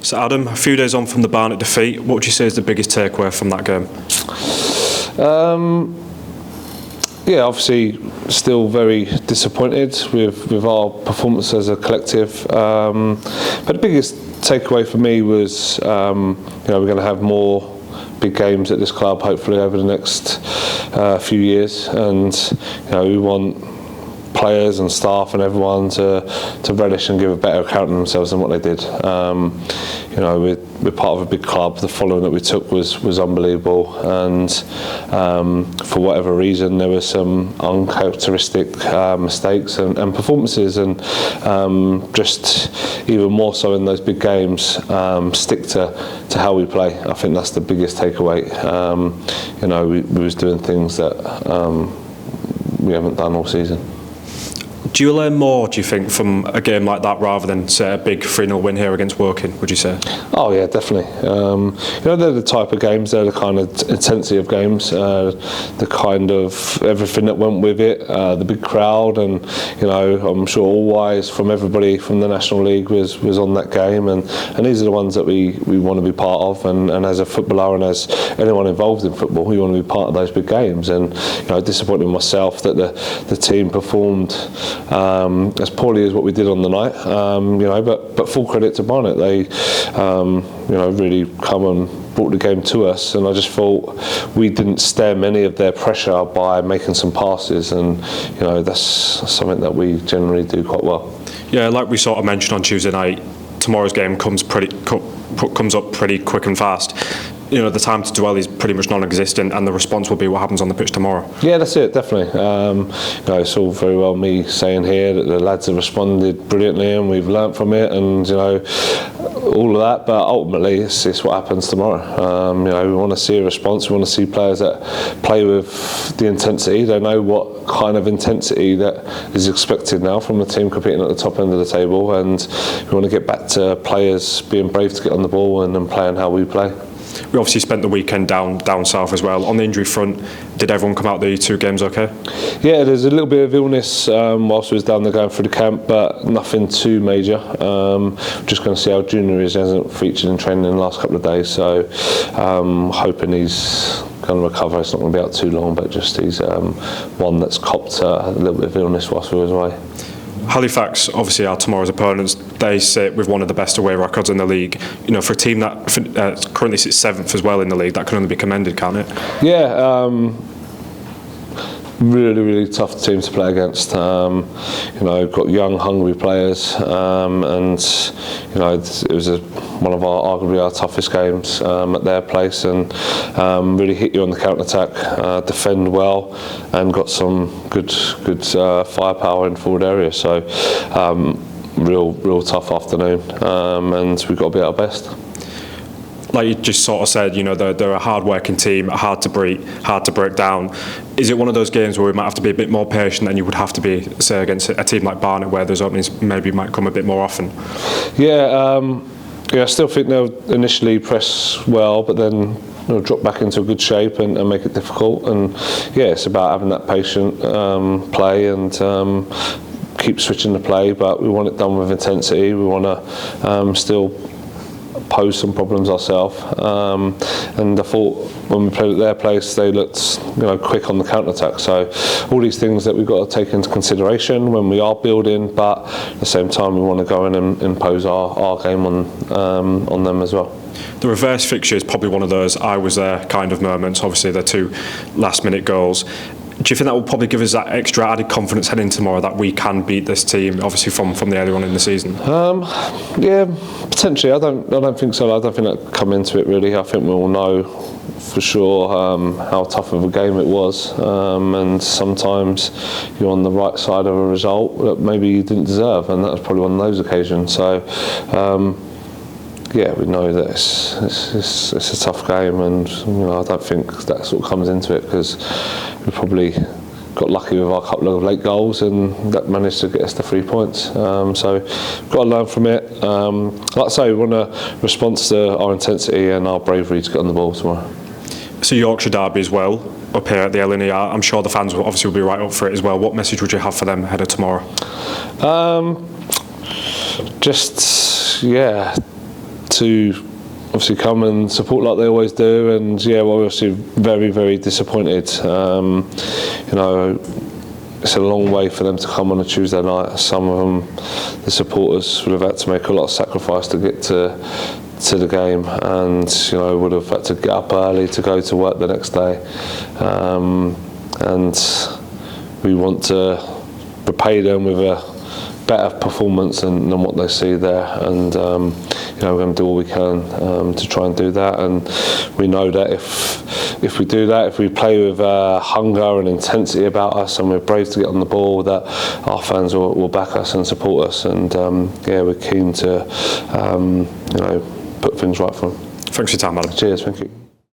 So Adam, a few days on from the Barnet defeat, what would you say is the biggest takeaway from that game? Yeah, obviously still very disappointed with our performance as a collective. But the biggest takeaway for me was, we're going to have more big games at this club hopefully over the next few years, and we want players and staff and everyone to relish and give a better account of themselves than what they did. We're part of a big club. The following that we took was unbelievable, and for whatever reason there were some uncharacteristic mistakes and performances, and just even more so in those big games, stick to how we play. I think that's the biggest takeaway. We was doing things that we haven't done all season. Do you learn more, do you think, from a game like that rather than, say, a big 3-0 win here against Woking, would you say? Oh yeah, definitely. They're the type of games, they're the kind of intensity of games, the kind of everything that went with it, the big crowd, and I'm sure all eyes from everybody from the National League was on that game, and these are the ones that we want to be part of, and as a footballer and as anyone involved in football, we want to be part of those big games. And disappointed with myself that the team performed as poorly as what we did on the night, but full credit to Barnet. They really come and brought the game to us, and I just thought we didn't stem any of their pressure by making some passes, and that's something that we generally do quite well. Yeah, like we sort of mentioned on Tuesday night, tomorrow's game comes up pretty quick and fast. The time to dwell is pretty much non-existent, and the response will be what happens on the pitch tomorrow. Yeah, that's it, definitely. It's all very well me saying here that the lads have responded brilliantly and we've learnt from it, and all of that, but ultimately it's what happens tomorrow. We want to see a response. We want to see players that play with the intensity. They know what kind of intensity that is expected now from a team competing at the top end of the table, and we want to get back to players being brave to get on the ball and playing how we play. We obviously spent the weekend down south as well. On the injury front, did everyone come out the 2 games okay? Yeah, there's a little bit of illness whilst we was down there going through the camp, but nothing too major. Just going to see how Junior is. He hasn't featured in training in the last couple of days, so hoping he's going to recover. It's not going to be out too long, but just he's one that's copped a little bit of illness whilst we was away. Halifax, obviously, are tomorrow's opponents. They sit with one of the best away records in the league. For a team that currently sits 7th as well in the league, that can only be commended, can't it? Yeah, really, really tough team to play against. Got young, hungry players, and it was one of arguably our toughest games at their place, and really hit you on the counter attack, defend well, and got some good firepower in forward area. So real tough afternoon, and we've got to be at our best. Like you just sort of said, they're a hard-working team, hard to break down. Is it one of those games where we might have to be a bit more patient than you would have to be, say, against a team like Barnet, where those openings maybe might come a bit more often? Yeah, I still think they'll initially press well, but then drop back into a good shape and make it difficult. And yeah, it's about having that patient play and keep switching the play, but we want it done with intensity. We want to still pose some problems ourselves, and I thought when we played at their place they looked quick on the counter attack. So all these things that we've got to take into consideration when we are building, but at the same time we want to go in and impose our game on them as well. The reverse fixture is probably one of those I was there kind of moments. Obviously the 2 last minute goals. Do you think that will probably give us that extra added confidence heading tomorrow that we can beat this team, obviously from the early on in the season? Yeah, potentially. I don't think so. I don't think that come into it really. I think we all know for sure how tough of a game it was, and sometimes you're on the right side of a result that maybe you didn't deserve, and that was probably one of those occasions. So yeah, we know that it's a tough game, and I don't think that sort of comes into it, because we probably got lucky with our couple of late goals, and that managed to get us the 3 points. So we've got to learn from it. Like I say, we want to respond to our intensity and our bravery to get on the ball tomorrow. So Yorkshire derby as well, up here at the LNER. I'm sure the fans will obviously be right up for it as well. What message would you have for them ahead of tomorrow? to obviously come and support like they always do, and yeah, we're obviously very, very disappointed. You know, it's a long way for them to come on a Tuesday night. Some of them, the supporters, would have had to make a lot of sacrifice to get to the game, and you know, would have had to get up early to go to work the next day, and we want to repay them with a better performance than what they see there, and you know, we're going to do all we can to try and do that, and we know that if we do that, if we play with hunger and intensity about us, and we're brave to get on the ball, that our fans will back us and support us, and yeah, we're keen to you know, put things right for them. Thanks for your time, Adam. Cheers, thank you.